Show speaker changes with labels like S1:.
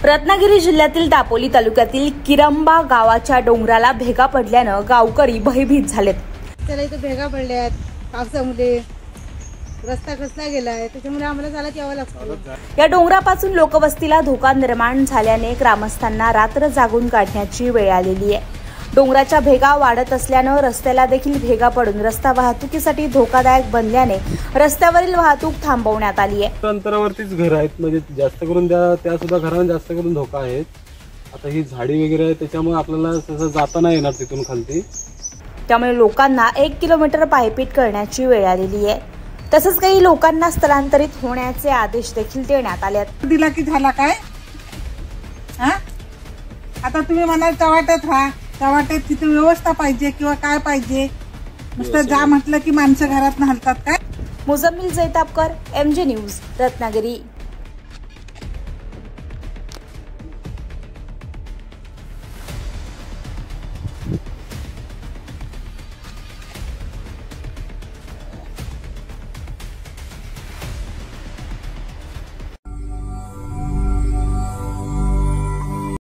S1: रत्नागिरी जिल्ह्यातील दापोली तालुक्यातील किरंबा गावाच्या डोंगराला भेगा पडल्यानं गावकरी भयभीत झालेत।
S2: त्याला इथे भेगा पडल्यात पावसामुळे, रस्ता कसला गेलाय त्याच्यामुळे आम्हाला चालत यावं लागतं।
S1: या डोंगरापासून लोकवस्तीला धोका निर्माण झाल्याने ग्रामस्थांना रात्र जागून काढण्याची वेळ आलेली आहे। डोंगराच्या भेगा वाढत असल्यानं रस्त्याला देखील भेगा पडून रस्ता वाहतुकीसाठी धोकादायक बनल्याने रस्त्यावरील वाहतूक थांबवण्यात आली आहे।
S3: अंतरावरतीच घर आहेत, म्हणजे जास्त करून त्या सुद्धा घरांना जास्त करून धोका आहेत। आता ही झाडी वगैरे आहे त्याच्यामुळे आपल्याला तसं जाता नाही येणार तिथून खाली,
S1: त्यामुळे लोकांना 1 किलोमीटर पायपीट करण्याची वेळ आलेली आहे। तसंच काही लोकांना स्थलांतरित होण्याचे आदेश देखील देण्यात आले आहेत।
S2: दिला की झाला काय आता तुम्ही म्हणाल चव्हाट्यात राहा, चव्हाट्यात तिथे व्यवस्था पाहिजे किंवा काय पाहिजे, नुसतं जा म्हटलं की माणसं घरात हलतात काय।
S1: Muzammil Jaitapkar, MJ news, Ratnagiri.